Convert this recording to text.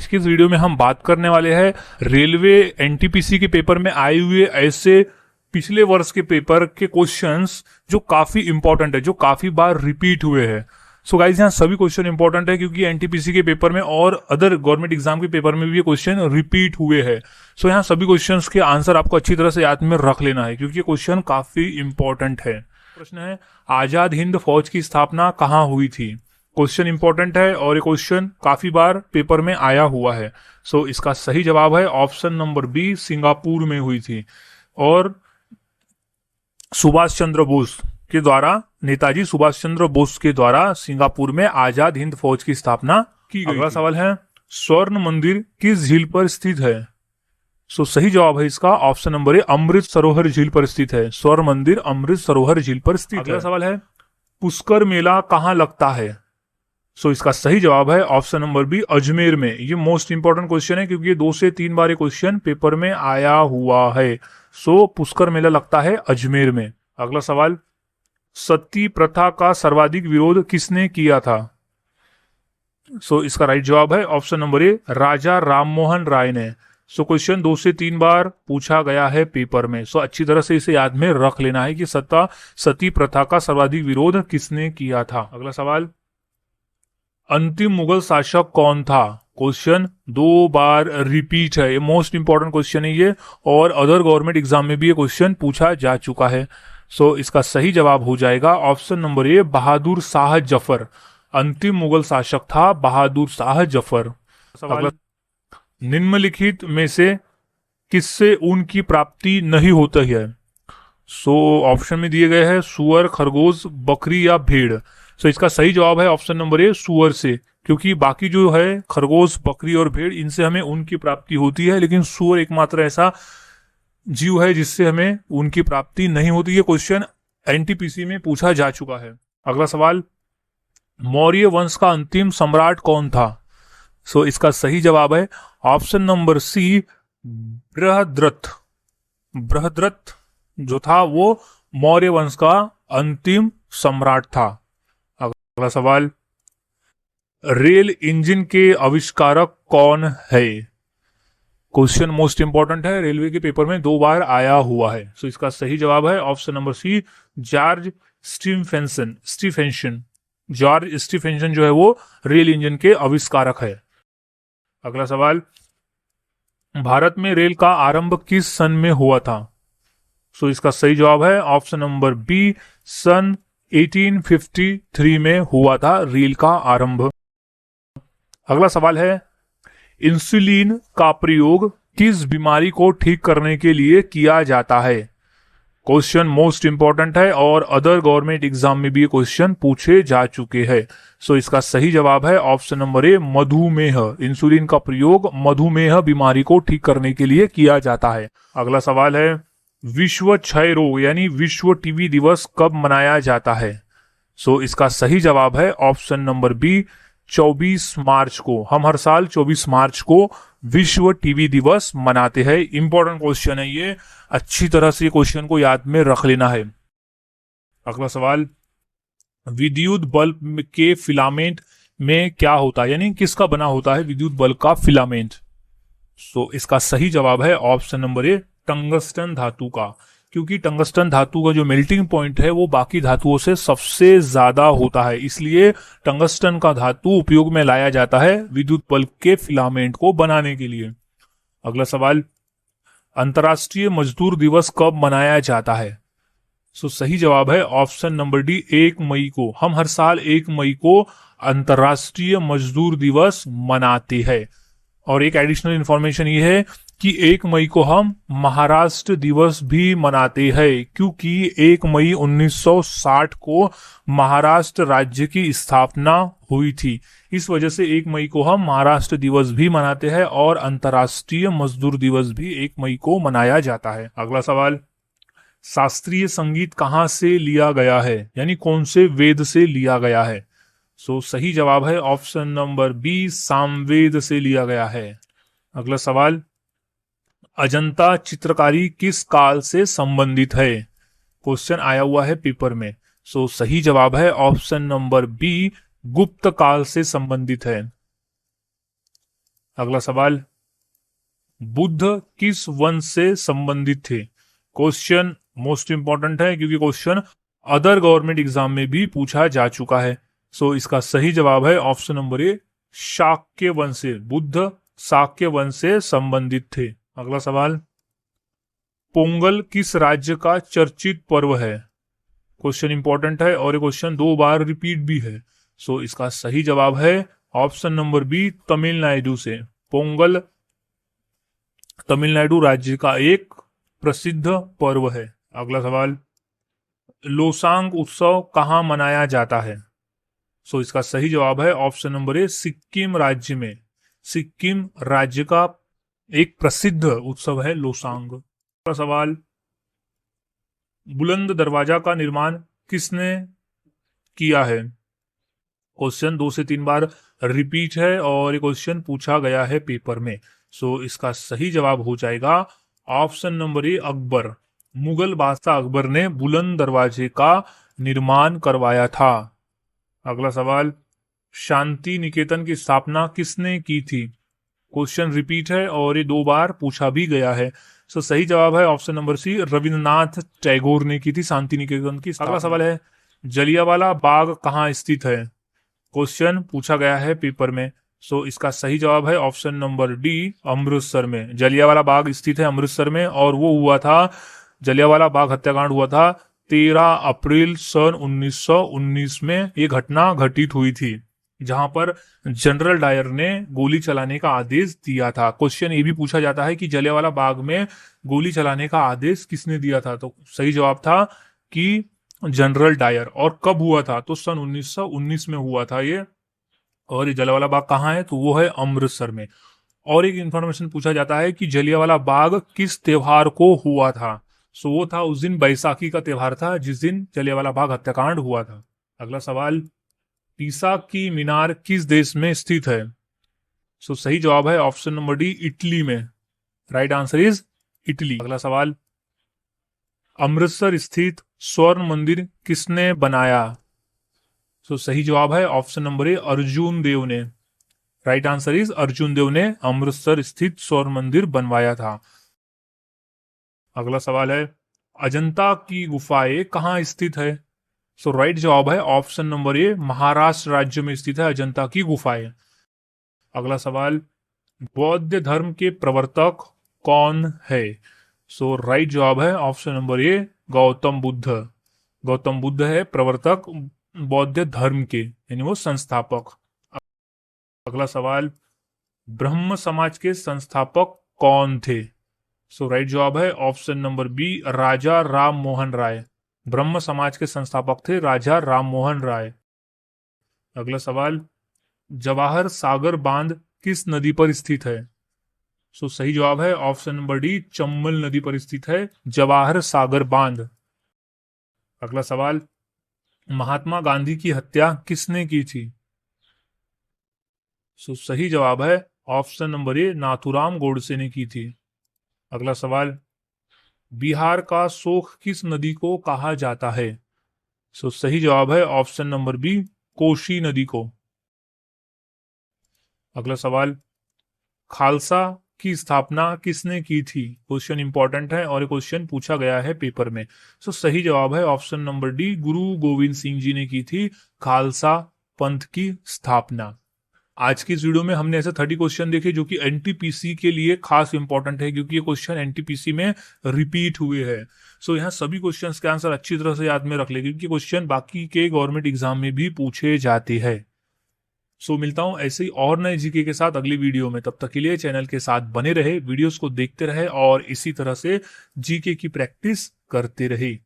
की इस वीडियो में हम बात करने वाले हैं रेलवे एनटीपीसी के पेपर में आए हुए ऐसे पिछले वर्ष के पेपर के क्वेश्चंस जो काफी इंपॉर्टेंट है, जो काफी बार रिपीट हुए हैं। सो गाइज यहाँ सभी क्वेश्चन इंपॉर्टेंट है क्योंकि एनटीपीसी के पेपर में और अदर गवर्नमेंट एग्जाम के पेपर में भी ये क्वेश्चन रिपीट हुए हैं। सो यहाँ सभी क्वेश्चंस के आंसर आपको अच्छी तरह से याद में रख लेना है क्योंकि ये क्वेश्चन काफी इंपॉर्टेंट है। प्रश्न है, आजाद हिंद फौज की स्थापना कहाँ हुई थी? क्वेश्चन इंपॉर्टेंट है और ये क्वेश्चन काफी बार पेपर में आया हुआ है। सो इसका सही जवाब है ऑप्शन नंबर बी, सिंगापुर में हुई थी। और सुभाष चंद्र बोस के द्वारा, नेताजी सुभाष चंद्र बोस के द्वारा सिंगापुर में आजाद हिंद फौज की स्थापना की गई। अगला सवाल है, स्वर्ण मंदिर किस झील पर स्थित है? सो सही जवाब है इसका option number A, Amrit Sarovar झील पर स्थित है। स्वर्ण मंदिर अमृत सरोवर झील पर स्थित है। अगला सवाल है, पुष्कर मेला कहाँ लगता है? सो इसका सही जवाब है ऑप्शन नंबर बी, अजमेर में। ये मोस्ट इंपॉर्टेंट क्वेश्चन है क्योंकि ये 2 से 3 बार ये क्वेश्चन पेपर में आया हुआ है। सो पुष्कर मेला लगता है अजमेर में। अगला सवाल, सती प्रथा का सर्वाधिक विरोध किसने किया था? सो इसका राइट जवाब है option number A, Raja Rammohan Roy ने। सो क्वेश्चन 2 से 3 बार पूछा गया है पेपर में। सो अच्छी तरह से इसे याद में रख लेना है कि सती प्रथा का सर्वाधिक विरोध किसने किया था। अगला सवाल, अंतिम मुगल शासक कौन था? क्वेश्चन 2 बार रिपीट है। ये मोस्ट इंपॉर्टेंट क्वेश्चन है ये, और अदर गवर्नमेंट एग्जाम में भी ये क्वेश्चन पूछा जा चुका है। सो इसका सही जवाब हो जाएगा option number A, Bahadur Shah Zafar. अंतिम मुगल शासक था बहादुर शाह जफर। सवाल, निम्नलिखित में से किससे ऊन की प्राप्ति नहीं होती है? सो ऑप्शन में दिए गए हैं सुअर, खरगोश, बकरी या भेड़। सो इसका सही जवाब है ऑप्शन नंबर ए, सुअर से, क्योंकि बाकी जो है खरगोश, बकरी और भेड़, इनसे हमें ऊन की प्राप्ति होती है, लेकिन सुअर एकमात्र ऐसा जीव है जिससे हमें ऊन की प्राप्ति नहीं होती है। क्वेश्चन एनटीपीसी में पूछा जा चुका है। अगला सवाल, मौर्य वंश का अंतिम सम्राट कौन था? सो इसका सही जवाब है option number C, Brihadratha. Brihadratha जो था वो मौर्य वंश का अंतिम सम्राट था। अगला सवाल, रेल इंजन के आविष्कारक कौन है? क्वेश्चन मोस्ट इंपॉर्टेंट है, रेलवे के पेपर में 2 बार आया हुआ है। सो इसका सही जवाब है option number C, George Stephenson. George Stephenson जो है वो रेल इंजन के आविष्कारक है। अगला सवाल, भारत में रेल का आरंभ किस सन में हुआ था? सो इसका सही जवाब है ऑप्शन नंबर बी, सन 1853 में हुआ था रेल का आरंभ। अगला सवाल है, इंसुलिन का प्रयोग किस बीमारी को ठीक करने के लिए किया जाता है? क्वेश्चन मोस्ट इंपॉर्टेंट है और अदर गवर्नमेंट एग्जाम में भी ये क्वेश्चन पूछे जा चुके हैं। सो इसका सही जवाब है ऑप्शन नंबर ए, मधुमेह। इंसुलिन का प्रयोग मधुमेह बीमारी को ठीक करने के लिए किया जाता है। अगला सवाल है, विश्व क्षय रोग यानी विश्व टीबी दिवस कब मनाया जाता है? सो इसका सही जवाब है ऑप्शन नंबर बी, 24 मार्च को। हम हर साल 24 मार्च को विश्व टीबी दिवस मनाते हैं। इंपॉर्टेंट क्वेश्चन है ये, अच्छी तरह से क्वेश्चन को याद में रख लेना है। अगला सवाल, विद्युत बल्ब के फिलामेंट में क्या होता है, यानी किसका बना होता है विद्युत बल्ब का फिलामेंट? सो इसका सही जवाब है ऑप्शन नंबर ए, टंगस्टन धातु का, क्योंकि टंगस्टन धातु का जो मेल्टिंग पॉइंट है वो बाकी धातुओं से सबसे ज्यादा होता है, इसलिए टंगस्टन का धातु उपयोग में लाया जाता है विद्युत बल्ब के फिलामेंट को बनाने के लिए। अगला सवाल, अंतर्राष्ट्रीय मजदूर दिवस कब मनाया जाता है? सो सही जवाब है ऑप्शन नंबर डी, 1 मई को। हम हर साल 1 मई को अंतर्राष्ट्रीय मजदूर दिवस मनाते हैं। और एक एडिशनल इंफॉर्मेशन ये है कि 1 मई को हम महाराष्ट्र दिवस भी मनाते हैं, क्योंकि 1 मई 1960 को महाराष्ट्र राज्य की स्थापना हुई थी। इस वजह से 1 मई को हम महाराष्ट्र दिवस भी मनाते हैं और अंतर्राष्ट्रीय मजदूर दिवस भी 1 मई को मनाया जाता है। अगला सवाल, शास्त्रीय संगीत कहाँ से लिया गया है, यानी कौन से वेद से लिया गया है? सो सही जवाब है ऑप्शन नंबर बी, सामवेद से लिया गया है। अगला सवाल, अजंता चित्रकारी किस काल से संबंधित है? क्वेश्चन आया हुआ है पेपर में। सो सही जवाब है ऑप्शन नंबर बी, गुप्त काल से संबंधित है। अगला सवाल, बुद्ध किस वंश से संबंधित थे? क्वेश्चन मोस्ट इंपॉर्टेंट है क्योंकि क्वेश्चन अदर गवर्नमेंट एग्जाम में भी पूछा जा चुका है। सो इसका सही जवाब है ऑप्शन नंबर ए, शाक्य वंश से। बुद्ध शाक्य वंश से संबंधित थे। अगला सवाल, पोंगल किस राज्य का चर्चित पर्व है? क्वेश्चन इंपॉर्टेंट है और ये क्वेश्चन 2 बार रिपीट भी है। सो इसका सही जवाब है ऑप्शन नंबर बी, तमिलनाडु से। पोंगल तमिलनाडु राज्य का एक प्रसिद्ध पर्व है। अगला सवाल, लोसांग उत्सव कहाँ मनाया जाता है? सो इसका सही जवाब है ऑप्शन नंबर ए, सिक्किम राज्य में। सिक्किम राज्य का एक प्रसिद्ध उत्सव है लोसांग। अगला सवाल, बुलंद दरवाजा का निर्माण किसने किया है? क्वेश्चन 2 से 3 बार रिपीट है और ये क्वेश्चन पूछा गया है पेपर में। सो इसका सही जवाब हो जाएगा option number A, Akbar. Mughal बादशाह अकबर ने बुलंद दरवाजे का निर्माण करवाया था। अगला सवाल, शांति निकेतन की स्थापना किसने की थी? क्वेश्चन रिपीट है और ये 2 बार पूछा भी गया है। सो सही जवाब है option number C, Rabindranath Tagore ने की थी शांति निकेतन की। अगला सवाल है, जलियांवाला बाग कहाँ स्थित है? क्वेश्चन पूछा गया है पेपर में। सो इसका सही जवाब है ऑप्शन नंबर डी, अमृतसर में। जलियांवाला बाग स्थित है अमृतसर में और वो हुआ था, जलियांवाला बाग हत्याकांड हुआ था 13 अप्रैल सन 1919 में। ये घटना घटित हुई थी जहां पर जनरल डायर ने गोली चलाने का आदेश दिया था। क्वेश्चन ये भी पूछा जाता है कि जलियांवाला बाग में गोली चलाने का आदेश किसने दिया था? तो सही जवाब था कि जनरल डायर। और कब हुआ था? तो सन 1919 में हुआ था ये। और ये जलियांवाला बाग कहाँ है? तो वो है अमृतसर में। और एक इंफॉर्मेशन पूछा जाता है कि जलियांवाला बाग किस त्योहार को हुआ था? सो वो था उस दिन बैसाखी का त्योहार था जिस दिन जलियांवाला बाग हत्याकांड हुआ था। अगला सवाल, पीसा की मीनार किस देश में स्थित है? सो सही जवाब है ऑप्शन नंबर डी, इटली में। Right answer is Italy. अगला सवाल, अमृतसर स्थित स्वर्ण मंदिर किसने बनाया? सो सही जवाब है ऑप्शन नंबर ए, अर्जुन देव ने। राइट आंसर इज अर्जुन देव ने अमृतसर स्थित स्वर्ण मंदिर बनवाया था। अगला सवाल है, अजंता की गुफाएं कहाँ स्थित है? सो राइट जवाब है ऑप्शन नंबर ए, महाराष्ट्र राज्य में स्थित है अजंता की गुफाएं। अगला सवाल, बौद्ध धर्म के प्रवर्तक कौन है? सो राइट जवाब है option number A, Gautam Buddha. Gautam Buddha है प्रवर्तक बौद्ध धर्म के, यानी वो संस्थापक। अगला सवाल, ब्रह्म समाज के संस्थापक कौन थे? सो राइट जवाब है ऑप्शन नंबर बी, राजा राम मोहन राय। ब्रह्म समाज के संस्थापक थे राजा राम मोहन राय। अगला सवाल, जवाहर सागर बांध किस नदी पर स्थित है? सो सही जवाब है ऑप्शन नंबर डी, चंबल नदी पर स्थित है जवाहर सागर बांध। अगला सवाल, महात्मा गांधी की हत्या किसने की थी? सो सही जवाब है option number A, Nathuram Godse ने की थी। अगला सवाल, बिहार का शोक किस नदी को कहा जाता है? सो सही जवाब है ऑप्शन नंबर बी, कोशी नदी को। अगला सवाल, खालसा की स्थापना किसने की थी? क्वेश्चन इंपॉर्टेंट है और क्वेश्चन पूछा गया है पेपर में। सो सही जवाब है ऑप्शन नंबर डी, गुरु गोविंद सिंह जी ने की थी खालसा पंथ की स्थापना। आज की इस वीडियो में हमने ऐसे 30 क्वेश्चन देखे जो कि एनटीपीसी के लिए खास इंपॉर्टेंट है क्योंकि ये क्वेश्चन एनटीपीसी में रिपीट हुए हैं। सो यहाँ सभी क्वेश्चंस के आंसर अच्छी तरह से याद में रख ले क्योंकि क्वेश्चन बाकी के गवर्नमेंट एग्जाम में भी पूछे जाते हैं। सो मिलता हूं ऐसे ही और नए जीके के साथ अगली वीडियो में। तब तक के लिए चैनल के साथ बने रहे, वीडियोस को देखते रहे और इसी तरह से जीके की प्रैक्टिस करते रहे।